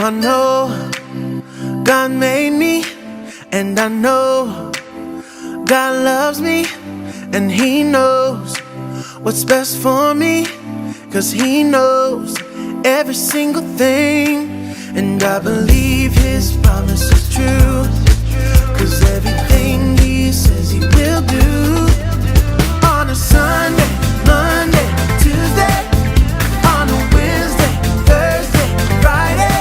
I know God made me, and I know God loves me, and He knows what's best for me, 'cause He knows every single thing. And I believe His promise is true, 'cause everything He says He will do. On a Sunday, Monday, Tuesday, on a Wednesday, Thursday, Friday,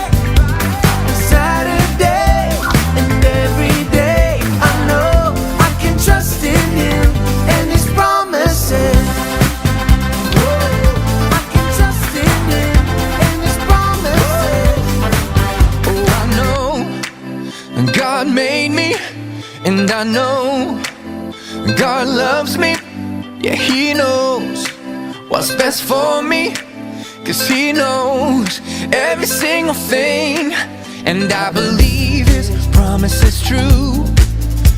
Saturday, and every day I know I can trust in Him and His promises. I can trust in Him and His promises. Oh, I know God made me, and I know God loves me. Yeah, He knows what's best for me, 'cause He knows every single thing. And I believe His promise is true,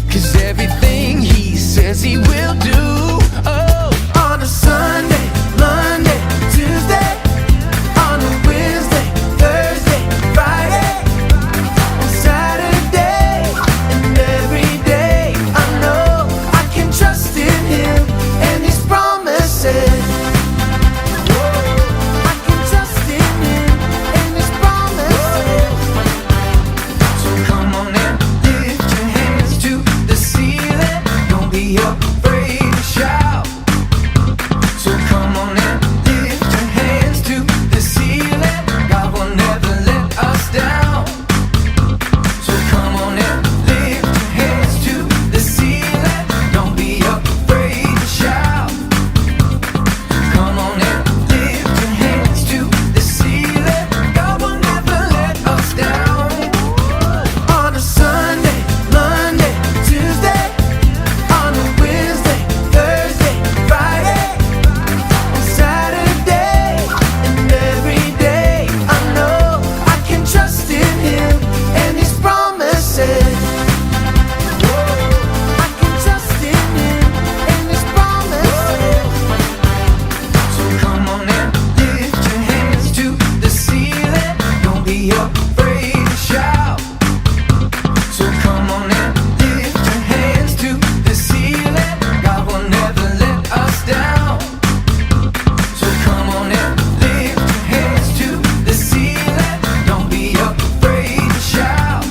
'cause everything He says He will do. Oh, On a Sunday, Monday, Tuesday, on a Wednesday, Thursday, Friday, Saturday, and every day I know I can trust in Him and His promises. I can trust in Him and His promises. so come on and lift your hands to the ceiling. Don't be afraid to shout. So come on and lift your hands to the ceiling. God will never let us down. So come on and lift your hands to the ceiling. Don't be afraid to shout. Come on and lift your hands to the ceiling. God will never let us down. On a Sunday, Monday, Tuesday, on a Wednesday, Thursday, Friday, Saturday, and every day I know I can trust in Him and His promises. I can trust in Him and His promises. So come on and lift your hands to the ceiling. Don't be afraid to shout. So come on and lift your hands to the ceiling. God will never let us down. So come on and lift your hands to the ceiling. Don't be afraid to shout.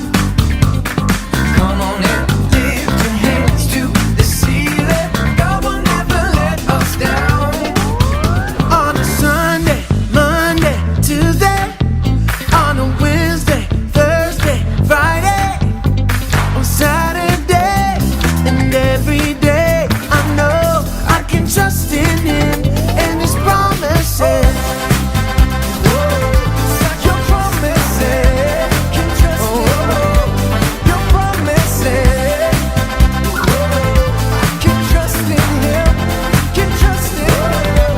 Come on and lift your hands to the ceiling. God will never let us down. On a Sunday, Monday, Tuesday, on a Wednesday, Thursday, Friday, on Saturday, and every day I know I can trust in Him and His promises. Your promises, can trust in your promises. Can trust in Him, can trust in Him.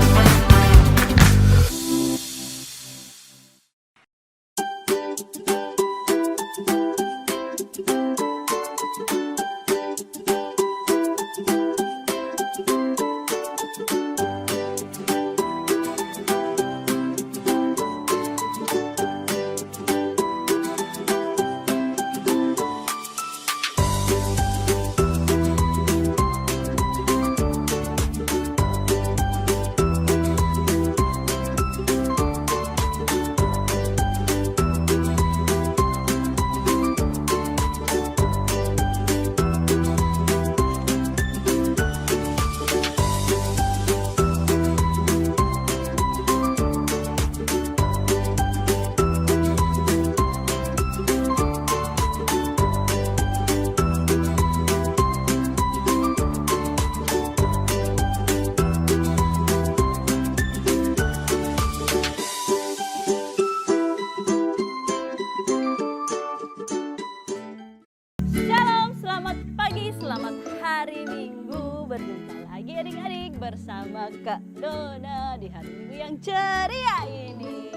Shalom, selamat pagi, selamat hari Minggu. Berjumpa lagi adik-adik bersama Kak Dona di hari Minggu yang ceria ini.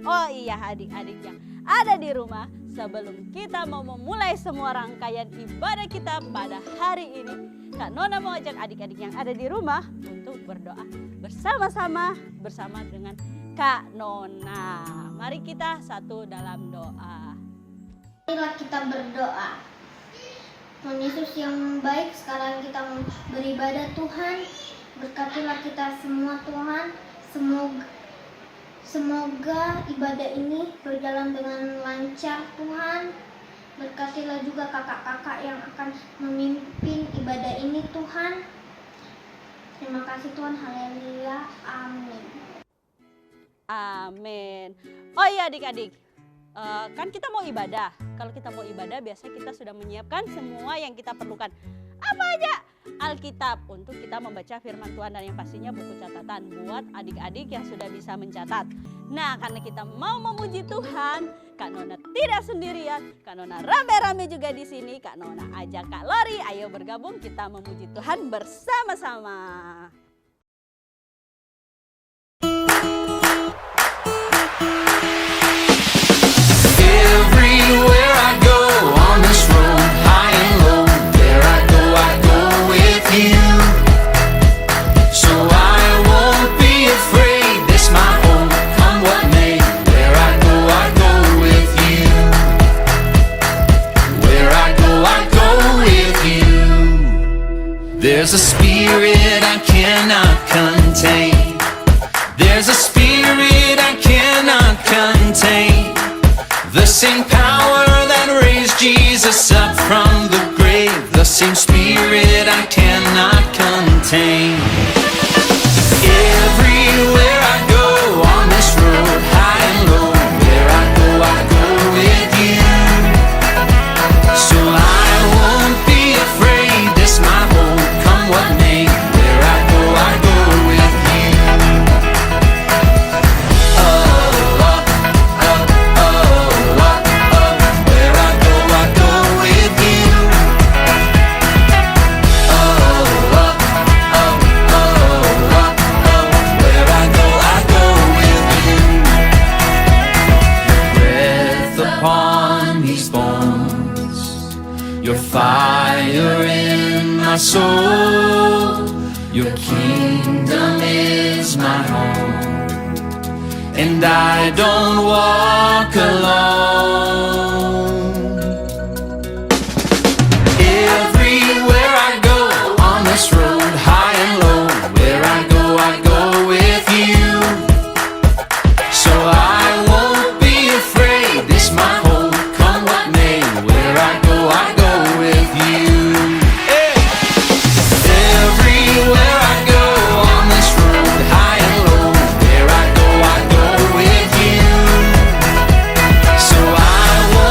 Oh iya adik-adik yang ada di rumah, sebelum kita mau memulai semua rangkaian ibadah kita pada hari ini, Kak Nona mau ajak adik-adik yang ada di rumah untuk berdoa bersama-sama bersama dengan Kak Nona. Mari kita satu dalam doa. Marilah kita berdoa. Tuhan Yesus yang baik, sekarang kita beribadah Tuhan. Berkatilah kita semua Tuhan. Semoga ibadah ini berjalan dengan lancar Tuhan. Berkatilah juga kakak-kakak yang akan memimpin ibadah ini Tuhan. Terima kasih Tuhan, haleluya, amin. Amin. Oh iya adik-adik, kan kita mau ibadah. Kalau kita mau ibadah biasanya kita sudah menyiapkan semua yang kita perlukan. Apa aja? Alkitab untuk kita membaca firman Tuhan dan yang pastinya buku catatan buat adik-adik yang sudah bisa mencatat. Nah, karena kita mau memuji Tuhan, Kak Nona tidak sendirian. Kak Nona rame-rame juga di sini. Kak Nona ajak Kak Lori, ayo bergabung kita memuji Tuhan bersama-sama. Everywhere I go on this road, high and low, where I go with you. So I won't be afraid, this my home, come what may. Where I go with you. Where I go with you. There's a spirit I cannot contain. There's a spirit I cannot contain. The same power that raised Jesus up from the grave, the same spirit I cannot contain. Everywhere I go on this road, high and low, where I go with you. So I won't be afraid, this my home, come what may. Where I go with you. Your fire in my soul, your kingdom is my home, and I don't walk alone. Everywhere I go on this road, high and low, where I go with you. So I won't be afraid, this my home, come what may. Where I go with you. Hey. Everywhere I go on this road, high and low, where I go with you. So I won't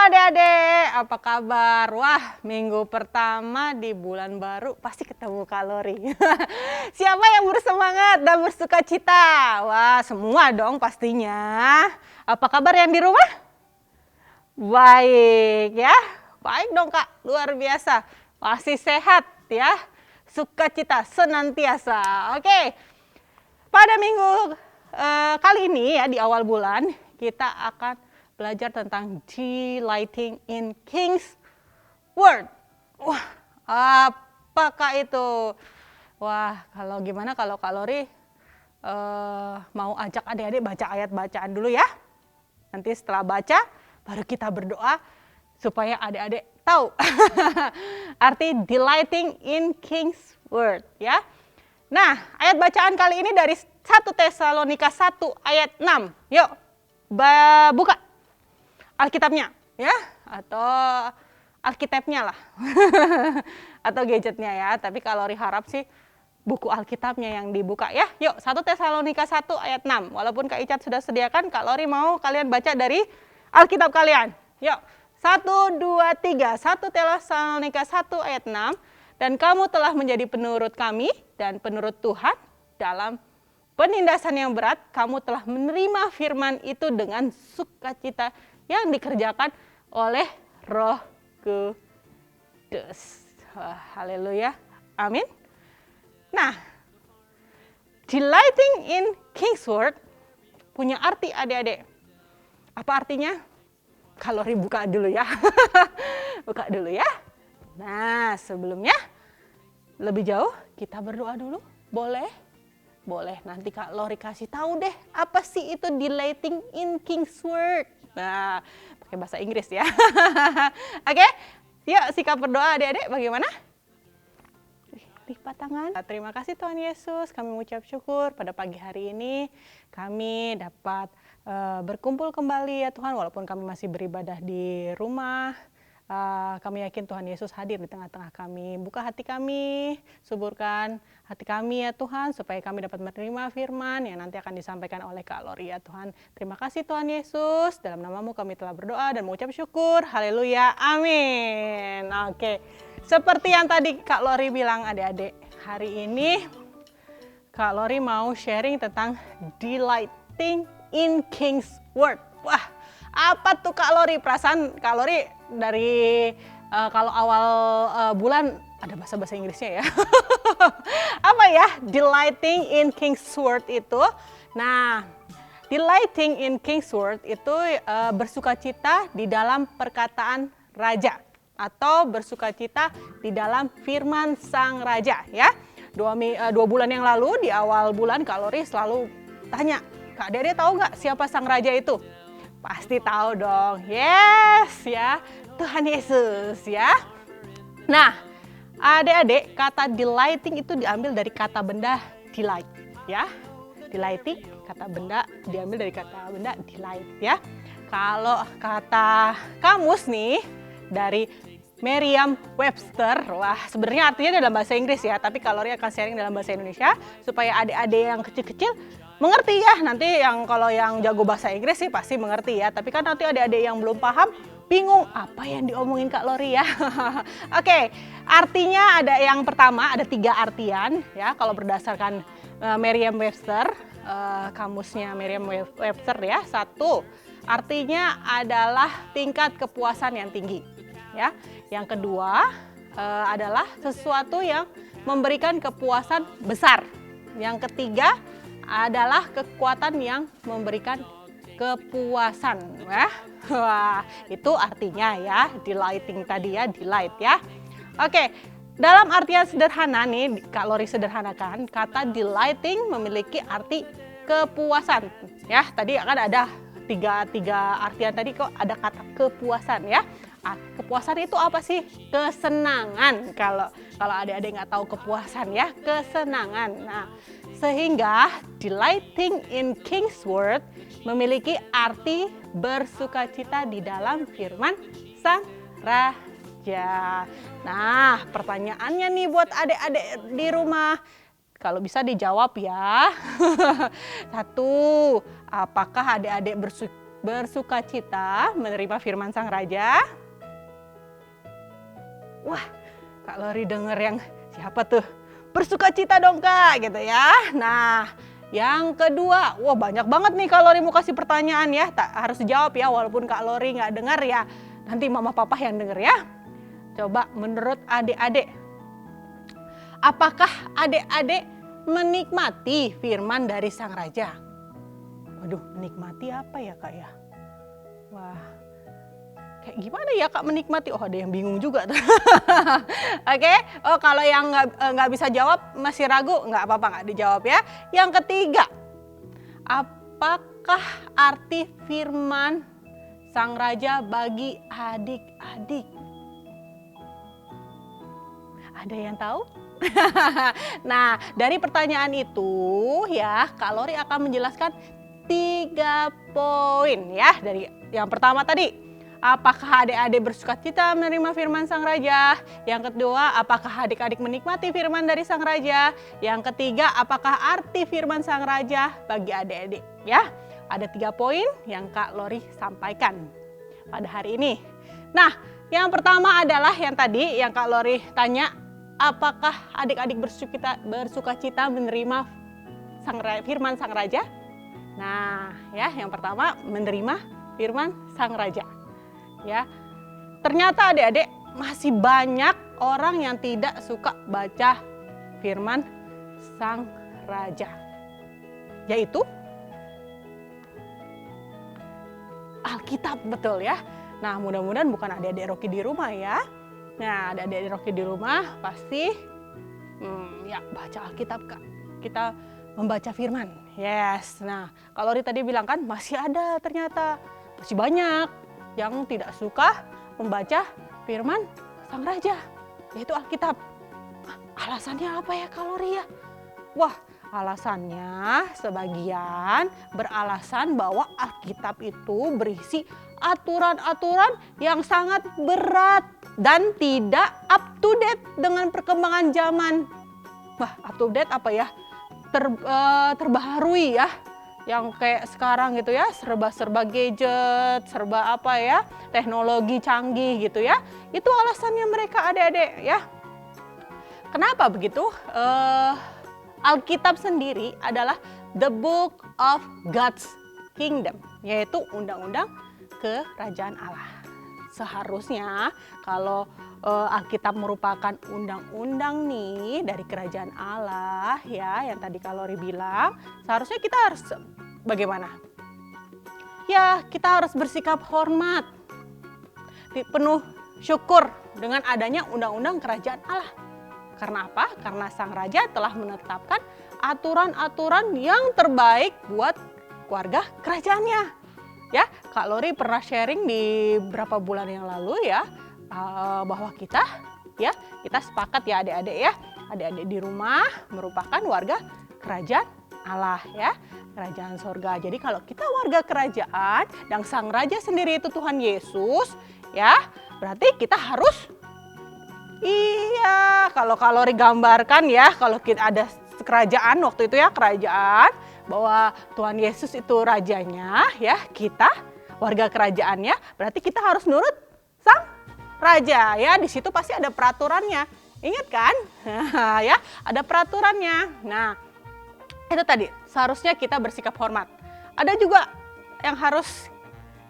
adik-adik, apa kabar? Wah, minggu pertama di bulan baru pasti ketemu Kak Lori. Siapa yang bersemangat dan bersuka cita? Wah, semua dong pastinya. Apa kabar yang di rumah? Baik ya, baik dong Kak, luar biasa. Pasti sehat ya, sukacita senantiasa. Oke, pada minggu kali ini ya di awal bulan kita akan belajar tentang delighting in King's Word. Wah, apakah itu? Wah, kalau gimana kalau Kak Lori mau ajak adik-adik baca ayat bacaan dulu ya. Nanti setelah baca, baru kita berdoa supaya adik-adik tahu arti delighting in King's Word ya. Nah, ayat bacaan kali ini dari 1 Tesalonika 1 ayat 6. Yuk, buka Alkitabnya ya, atau Alkitabnya lah atau gadgetnya ya, tapi kalau Lori harap sih buku Alkitabnya yang dibuka ya. Yuk, 1 Tesalonika 1 ayat 6. Walaupun Kak Icat sudah sediakan, Kak Lori mau kalian baca dari Alkitab kalian. Yuk, 1, 2, 3. 1 Tesalonika 1 ayat 6. Dan kamu telah menjadi penurut kami dan penurut Tuhan dalam penindasan yang berat. Kamu telah menerima firman itu dengan sukacita yang dikerjakan oleh Roh Kudus. Haleluya. Amin. Nah, delighting in King's Word punya arti adik-adik. Apa artinya? Kalau buka dulu ya. Buka dulu ya. Nah, sebelumnya lebih jauh kita berdoa dulu. Boleh? Boleh. Nanti Kak Lori kasih tahu deh apa sih itu delighting in King's Word. Nah, pakai bahasa Inggris ya. Oke, yuk sikap berdoa adik-adik bagaimana? Lipat tangan. Terima kasih Tuhan Yesus, kami mengucap syukur pada pagi hari ini kami dapat berkumpul kembali ya Tuhan, walaupun kami masih beribadah di rumah. Kami yakin Tuhan Yesus hadir di tengah-tengah kami. Buka hati kami, suburkan hati kami ya Tuhan, supaya kami dapat menerima firman yang nanti akan disampaikan oleh Kak Lori ya Tuhan. Terima kasih Tuhan Yesus, dalam namamu kami telah berdoa dan mengucap syukur. Haleluya, amin. Oke, seperti yang tadi Kak Lori bilang adik-adik, hari ini Kak Lori mau sharing tentang delighting in King's Word. Wah, apa tuh Kak Lori? Perasaan Kak Lori dari kalau awal bulan ada bahasa Inggrisnya ya. Apa ya delighting in King's Word itu? Nah, delighting in King's Word itu bersukacita di dalam perkataan raja atau bersukacita di dalam firman sang raja ya. 2 bulan yang lalu di awal bulan Kak Lori selalu tanya, Kak Dede tahu nggak siapa sang raja itu? Pasti tahu dong, yes ya, Tuhan Yesus ya. Nah, adik-adik, kata delighting itu diambil dari kata benda delight ya. Delighting, kata benda diambil dari kata benda delight ya. Kalau kata kamus nih dari Merriam-Webster, wah sebenarnya artinya dalam bahasa Inggris ya, tapi Kak Lori akan sharing dalam bahasa Indonesia supaya adik-adik yang kecil-kecil mengerti ya. Nanti kalau yang jago bahasa Inggris sih pasti mengerti ya, tapi kan nanti adik-adik yang belum paham bingung apa yang diomongin Kak Lori ya. Oke, artinya ada yang pertama, ada 3 artian ya kalau berdasarkan Merriam-Webster, kamusnya Merriam-Webster ya. 1, artinya adalah tingkat kepuasan yang tinggi ya. Yang kedua adalah sesuatu yang memberikan kepuasan besar. Yang ketiga adalah kekuatan yang memberikan kepuasan. Wah, itu artinya ya, delighting tadi ya, delight ya. Oke, dalam artian sederhana nih, Kak Lori sederhanakan, kata delighting memiliki arti kepuasan. Ya, tadi kan ada tiga artian tadi kok ada kata kepuasan ya. Kepuasan itu apa sih? Kesenangan. Kalau adik-adik nggak tahu kepuasan ya, kesenangan. Nah, sehingga delighting in King's Word memiliki arti bersukacita di dalam firman sang raja. Nah, pertanyaannya nih buat adik-adik di rumah, kalau bisa dijawab ya. 1, apakah adik-adik bersukacita menerima firman Sang Raja? Wah, Kak Lori denger yang siapa tuh? Bersukacita dong Kak, gitu ya. Nah, yang kedua, wah banyak banget nih Kak Lori mau kasih pertanyaan ya. Tak harus dijawab ya, walaupun Kak Lori nggak dengar ya. Nanti mama papa yang denger ya. Coba menurut adik-adik, apakah adik-adik menikmati firman dari Sang Raja? Waduh, menikmati apa ya Kak ya? Wah, kayak gimana ya Kak menikmati? Oh, ada yang bingung juga. Oke, oh kalau yang nggak bisa jawab masih ragu, nggak apa-apa, nggak dijawab ya. Yang ketiga, apakah arti firman Sang Raja bagi adik-adik? Ada yang tahu? Nah, dari pertanyaan itu ya, Kak Lori akan menjelaskan 3 poin ya. Dari yang pertama tadi, apakah adik-adik bersukacita menerima firman Sang Raja? Yang kedua, apakah adik-adik menikmati firman dari Sang Raja? Yang ketiga, apakah arti firman Sang Raja bagi adik-adik? Ya, ada 3 poin yang Kak Lori sampaikan pada hari ini. Nah, yang pertama adalah yang tadi yang Kak Lori tanya, apakah adik-adik bersukacita menerima firman Sang Raja? Nah, ya, yang pertama menerima firman Sang Raja. Ya, ternyata adik-adik masih banyak orang yang tidak suka baca firman Sang Raja, yaitu Alkitab, betul ya. Nah, mudah-mudahan bukan adik-adik Rocky di rumah ya. Nah, adik-adik Rocky di rumah pasti ya baca Alkitab Kak. Kita membaca firman. Yes. Nah, kalau tadi bilang kan masih ada ternyata masih banyak yang tidak suka membaca firman Sang Raja, yaitu Alkitab. Alasannya apa ya Kak Lori ya? Wah, alasannya sebagian beralasan bahwa Alkitab itu berisi aturan-aturan yang sangat berat dan tidak up to date dengan perkembangan zaman. Wah, up to date apa ya? Terbaharui ya. Yang kayak sekarang gitu ya, serba-serba gadget, serba apa ya, teknologi canggih gitu ya. Itu alasannya mereka adik-adik ya. Kenapa begitu? Alkitab sendiri adalah the book of God's kingdom, yaitu undang-undang kerajaan Allah. Seharusnya kalau Alkitab merupakan undang-undang nih dari kerajaan Allah ya, yang tadi Kak Lori bilang, seharusnya kita harus bagaimana? Ya, kita harus bersikap hormat, penuh syukur dengan adanya undang-undang kerajaan Allah. Karena apa? Karena Sang Raja telah menetapkan aturan-aturan yang terbaik buat keluarga kerajaannya. Ya, Kak Lori pernah sharing di beberapa bulan yang lalu ya, bahwa kita sepakat ya adik-adik ya, adik-adik di rumah merupakan warga kerajaan Allah ya, kerajaan sorga. Jadi kalau kita warga kerajaan dan Sang Raja sendiri itu Tuhan Yesus ya, berarti kita harus, iya, kalau Kak Lori gambarkan ya, kalau kita ada kerajaan waktu itu ya, kerajaan bahwa Tuhan Yesus itu rajanya ya, kita warga kerajaannya, berarti kita harus nurut Sang Raja ya. Di situ pasti ada peraturannya, ingat kan? Ya, ada peraturannya. Nah, itu tadi seharusnya kita bersikap hormat. Ada juga yang harus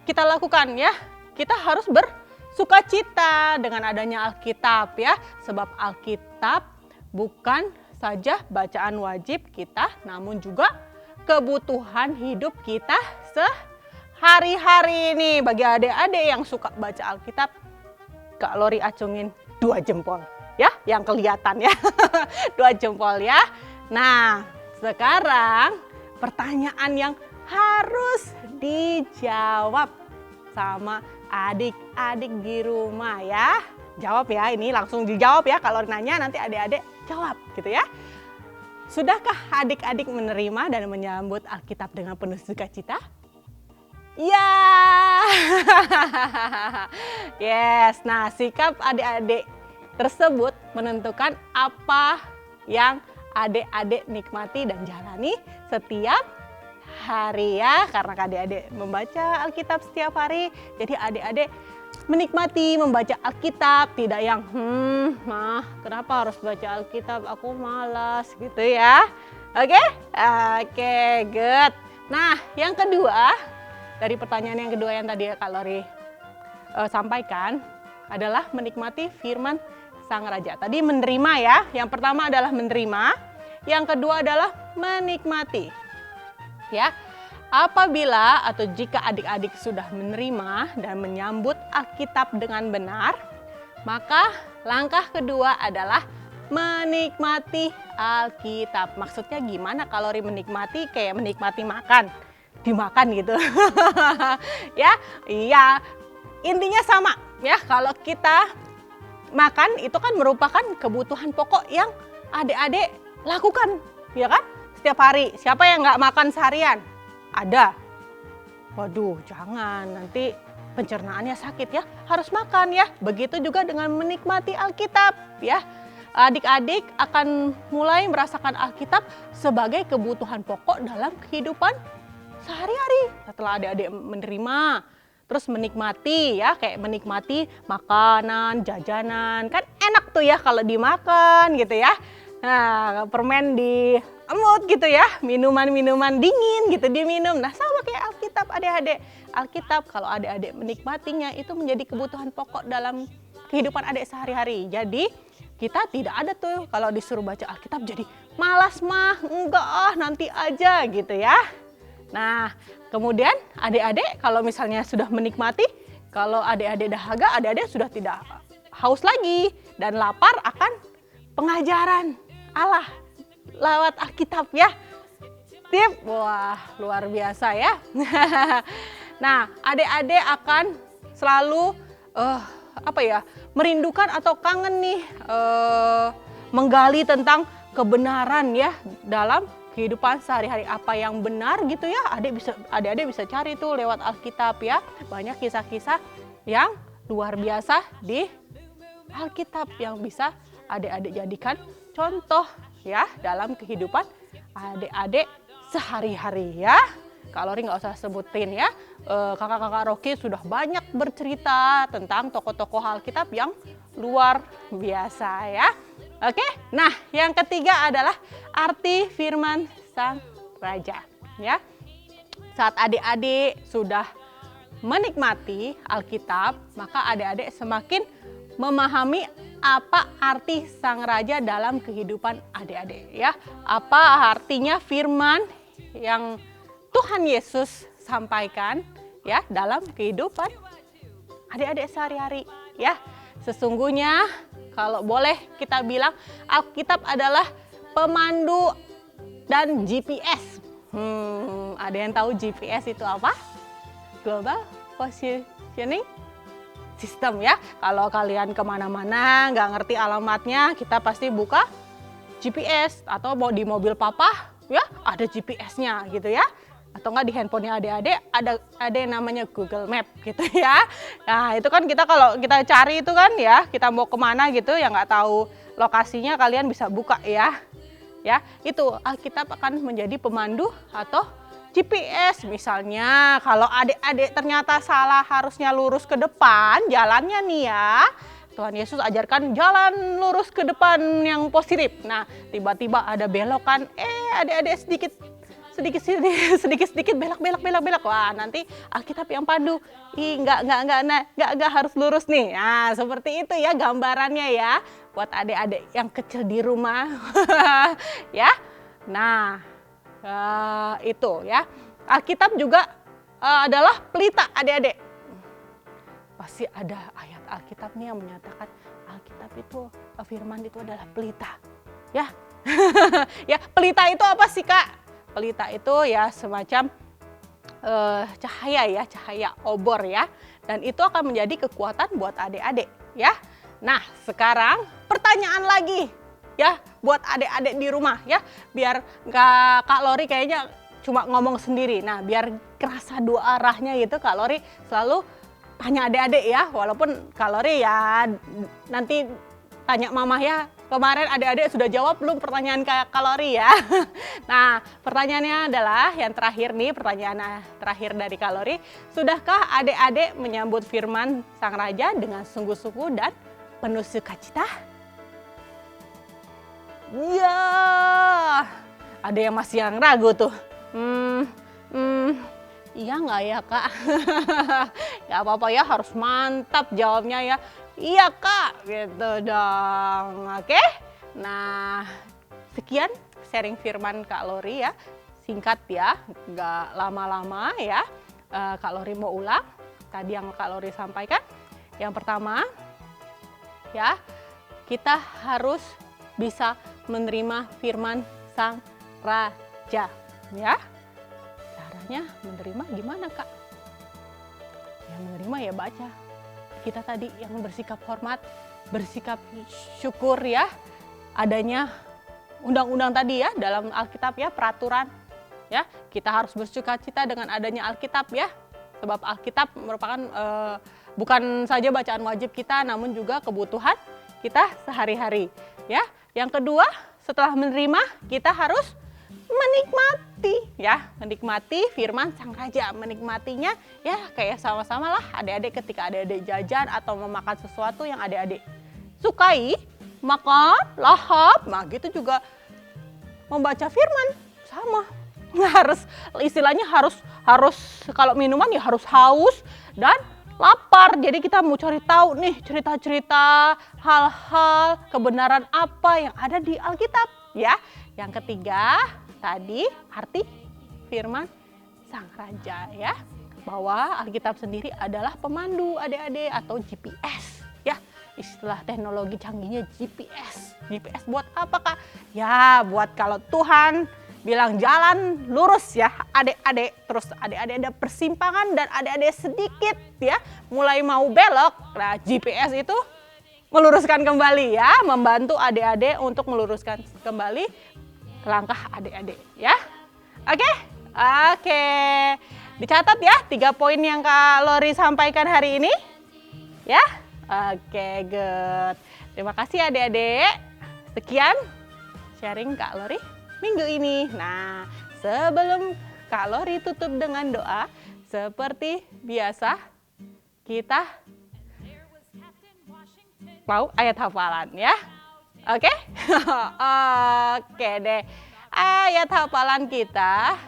kita lakukan ya, kita harus bersukacita dengan adanya Alkitab ya, sebab Alkitab bukan saja bacaan wajib kita, namun juga kebutuhan hidup kita sehari-hari ini. Bagi adik-adik yang suka baca Alkitab, Kak Lori acungin 2 jempol ya, yang kelihatan ya. 2 jempol ya. Nah, sekarang pertanyaan yang harus dijawab sama adik-adik di rumah ya. Jawab ya, ini langsung dijawab ya. Kalau nanya nanti adik-adik jawab gitu ya. Sudahkah adik-adik menerima dan menyambut Alkitab dengan penuh sukacita? Ya. Yes. Nah, sikap adik-adik tersebut menentukan apa yang adik-adik nikmati dan jalani setiap hari ya, karena adik-adik membaca Alkitab setiap hari. Jadi adik-adik menikmati membaca Alkitab, tidak yang mah kenapa harus baca Alkitab, aku malas gitu ya. Oke, good. Nah, yang kedua, dari pertanyaan yang kedua yang tadi Kak Lori sampaikan adalah menikmati firman Sang Raja. Tadi menerima ya, yang pertama adalah menerima, yang kedua adalah menikmati. Ya, apabila atau jika adik-adik sudah menerima dan menyambut Alkitab dengan benar, maka langkah kedua adalah menikmati Alkitab. Maksudnya gimana kalau menikmati? Kayak menikmati makan, dimakan gitu. Ya, iya. Intinya sama ya, kalau kita makan itu kan merupakan kebutuhan pokok yang adik-adik lakukan, ya kan? Setiap hari. Siapa yang nggak makan seharian? Ada. Waduh, jangan, nanti pencernaannya sakit ya. Harus makan ya. Begitu juga dengan menikmati Alkitab ya. Adik-adik akan mulai merasakan Alkitab sebagai kebutuhan pokok dalam kehidupan sehari-hari. Setelah adik-adik menerima, terus menikmati ya, kayak menikmati makanan, jajanan. Kan enak tuh ya kalau dimakan gitu ya. Nah, permen diemut gitu ya, minuman-minuman dingin gitu diminum. Nah, sama kayak Alkitab adik-adik. Alkitab kalau adik-adik menikmatinya itu menjadi kebutuhan pokok dalam kehidupan adik sehari-hari. Jadi kita tidak ada tuh kalau disuruh baca Alkitab jadi malas mah, enggak nanti aja gitu ya. Nah, kemudian adik-adik kalau misalnya sudah menikmati, kalau adik-adik dahaga, adik-adik sudah tidak haus lagi dan lapar akan pengajaran Allah lewat Alkitab ya. Tip, wah luar biasa ya. Nah, adik-adik akan selalu merindukan atau kangen nih menggali tentang kebenaran ya dalam kehidupan sehari-hari, apa yang benar gitu ya. Adik-adik bisa cari tuh lewat Alkitab ya. Banyak kisah-kisah yang luar biasa di Alkitab yang bisa adik-adik jadikan contoh ya dalam kehidupan adik-adik sehari-hari ya. Kak Lori nggak usah sebutin ya. Kakak-kakak Rocky sudah banyak bercerita tentang tokoh-tokoh Alkitab yang luar biasa ya. Oke, nah yang ketiga adalah arti firman Sang Raja ya. Saat adik-adik sudah menikmati Alkitab, maka adik-adik semakin memahami apa arti Sang Raja dalam kehidupan adik-adik ya. Apa artinya firman yang Tuhan Yesus sampaikan ya dalam kehidupan adik-adik sehari-hari ya. Sesungguhnya kalau boleh kita bilang Alkitab adalah pemandu dan GPS. Ada yang tahu GPS itu apa? Global Positioning System ya. Kalau kalian kemana-mana nggak ngerti alamatnya, kita pasti buka GPS. Atau mau di mobil papa ya ada GPS-nya gitu ya. Atau nggak di handphonenya adik-adik ada yang namanya Google Map gitu ya. Nah itu kan kita kalau kita cari itu kan ya, kita mau kemana gitu yang nggak tahu lokasinya, kalian bisa buka ya. Ya itu Alkitab akan menjadi pemandu atau GPS. Misalnya kalau adik-adik ternyata salah, harusnya lurus ke depan jalannya nih ya. Tuhan Yesus ajarkan jalan lurus ke depan yang positif. Nah tiba-tiba ada belokan, adik-adik sedikit belok. Wah, nanti Alkitab yang pandu. Enggak harus lurus nih. Nah, seperti itu ya gambarannya ya buat adik-adik yang kecil di rumah. Ya. Nah, itu ya. Alkitab juga adalah pelita adik-adik. Pasti ada ayat Alkitab nih yang menyatakan Alkitab itu, firman itu adalah pelita. Ya. Ya, pelita itu apa sih, Kak? Pelita itu ya semacam cahaya obor ya. Dan itu akan menjadi kekuatan buat adik-adik ya. Nah sekarang pertanyaan lagi ya buat adik-adik di rumah ya. Biar nggak Kak Lori kayaknya cuma ngomong sendiri. Nah biar kerasa dua arahnya gitu, Kak Lori selalu tanya adik-adik ya. Walaupun Kak Lori ya nanti tanya mama ya kemarin adik-adik sudah jawab belum pertanyaan kalori ya? Nah, pertanyaannya adalah yang terakhir nih, pertanyaan terakhir dari kalori. Sudahkah adik-adik menyambut firman Sang Raja dengan sungguh-sungguh dan penuh sukacita? Ya, ada yang masih yang ragu tuh. Iya nggak ya kak? Gak apa-apa ya, harus mantap jawabnya ya. Iya kak, gitu dong. Oke, nah sekian sharing firman Kak Lori ya. Singkat ya, nggak lama-lama ya. Kak Lori mau ulang tadi yang Kak Lori sampaikan. Yang pertama ya, kita harus bisa menerima firman Sang Raja ya. Caranya menerima gimana kak? Ya menerima ya baca. Kita tadi yang bersikap hormat, bersikap syukur ya, adanya undang-undang tadi ya dalam Alkitab ya, peraturan ya, kita harus bersukacita dengan adanya Alkitab ya, sebab Alkitab merupakan bukan saja bacaan wajib kita, namun juga kebutuhan kita sehari-hari ya. Yang kedua, setelah menerima kita harus menikmati ya, menikmati firman Sang Raja. Menikmatinya ya kayak sama-sama lah adik-adik ketika adik-adik jajan atau memakan sesuatu yang adik-adik sukai, makan, lahap, nah gitu juga membaca firman sama. Harus istilahnya harus kalau minuman ya harus haus dan lapar. Jadi kita mau cari tahu nih cerita-cerita hal-hal kebenaran apa yang ada di Alkitab ya. Yang ketiga tadi arti firman Sang Raja ya, bahwa Alkitab sendiri adalah pemandu adik-adik atau GPS ya, istilah teknologi canggihnya GPS. GPS buat apa kak? Ya buat kalau Tuhan bilang jalan lurus ya adik-adik, terus adik-adik ada persimpangan dan adik-adik sedikit ya mulai mau belok, nah GPS itu meluruskan kembali ya, membantu adik-adik untuk meluruskan kembali langkah adik-adik ya. Oke. Dicatat ya 3 poin yang Kak Lori sampaikan hari ini ya. Oke, good. Terima kasih adik-adik. Sekian sharing Kak Lori minggu ini. Nah, sebelum Kak Lori tutup dengan doa, seperti biasa kita mau ayat hafalan ya. Oke? Oke deh. Ayat hafalan kita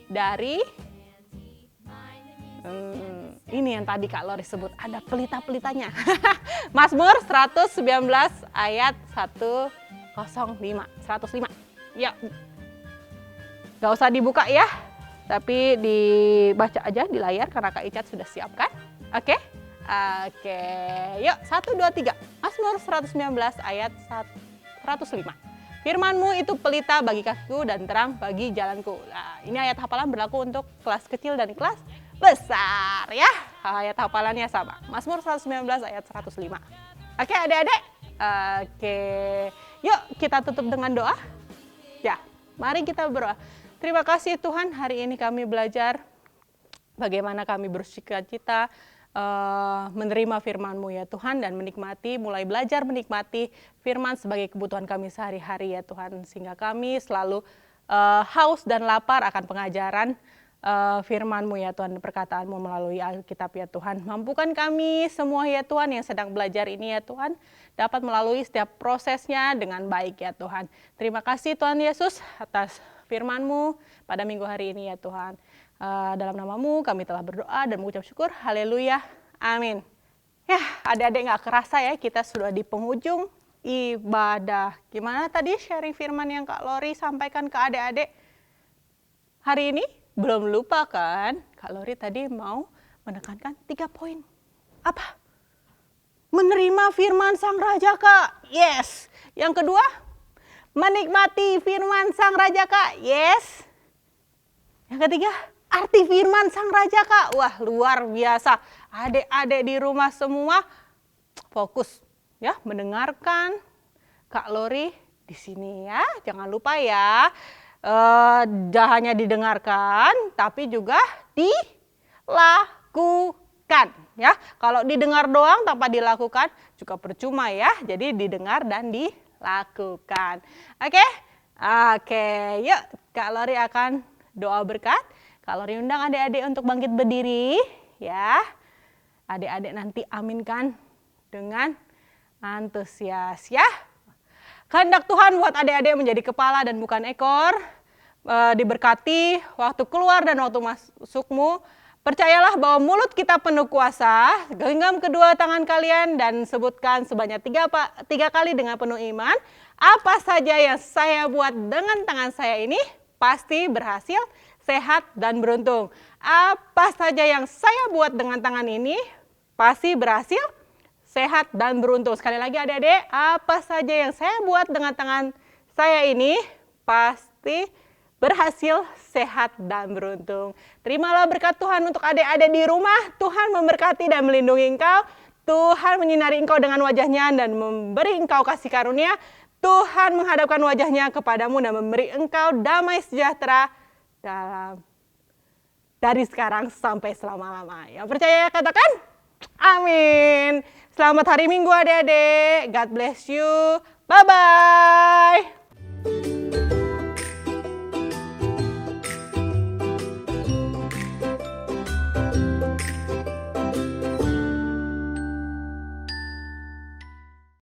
dari ini yang tadi Kak Lori sebut, ada pelita-pelitanya. Mazmur 119 ayat 105. 105. Ya. Gak usah dibuka ya. Tapi dibaca aja di layar karena Kak Icat sudah siapkan. Oke? Oke, yuk 1, 2, 3. Mazmur 119 ayat 105. Firman-Mu itu pelita bagi kakiku dan terang bagi jalanku. Nah, ini ayat hafalan berlaku untuk kelas kecil dan kelas besar ya. Ayat hafalannya sama. Mazmur 119 ayat 105. Oke adik-adik? Oke, yuk kita tutup dengan doa. Ya, mari kita berdoa. Terima kasih Tuhan, hari ini kami belajar bagaimana kami bersukacita menerima firman-Mu ya Tuhan, dan mulai belajar menikmati firman sebagai kebutuhan kami sehari-hari ya Tuhan, sehingga kami selalu haus dan lapar akan pengajaran firman-Mu ya Tuhan, perkataan-Mu melalui Alkitab ya Tuhan. Mampukan kami semua ya Tuhan yang sedang belajar ini ya Tuhan, dapat melalui setiap prosesnya dengan baik ya Tuhan. Terima kasih Tuhan Yesus atas firman-Mu pada minggu hari ini ya Tuhan. Dalam nama-Mu kami telah berdoa dan mengucap syukur. Haleluya. Amin. Ya, adik-adik gak kerasa ya kita sudah di penghujung ibadah. Gimana tadi sharing firman yang Kak Lori sampaikan ke adik-adik hari ini? Belum lupa kan? Kak Lori tadi mau menekankan 3 poin. Apa? Menerima firman Sang Raja Kak. Yes. Yang kedua, menikmati firman Sang Raja Kak. Yes. Yang ketiga, arti firman Sang Raja Kak. Wah, luar biasa. Adik-adik di rumah semua fokus ya mendengarkan Kak Lori di sini ya. Jangan lupa ya. Jangan hanya didengarkan tapi juga dilakukan ya. Kalau didengar doang tanpa dilakukan juga percuma ya. Jadi didengar dan dilakukan. Oke? Oke, yuk Kak Lori akan doa berkat. Kak Lori undang adik-adik untuk bangkit berdiri ya. Adik-adik nanti aminkan dengan antusias ya. Kehendak Tuhan buat adik-adik menjadi kepala dan bukan ekor. Diberkati waktu keluar dan waktu masukmu. Percayalah bahwa mulut kita penuh kuasa. Genggam kedua tangan kalian dan sebutkan sebanyak 3 kali dengan penuh iman. Apa saja yang saya buat dengan tangan saya ini pasti berhasil, sehat dan beruntung. Apa saja yang saya buat dengan tangan ini pasti berhasil, sehat dan beruntung. Sekali lagi adik-adik, apa saja yang saya buat dengan tangan saya ini pasti berhasil, sehat dan beruntung. Terimalah berkat Tuhan untuk adik-adik di rumah. Tuhan memberkati dan melindungi engkau. Tuhan menyinari engkau dengan wajahnya dan memberi engkau kasih karunia. Tuhan menghadapkan wajahnya kepadamu dan memberi engkau damai sejahtera dari sekarang sampai selama-lama. Yang percaya katakan amin. Selamat hari Minggu adik-adik. God bless you. Bye-bye.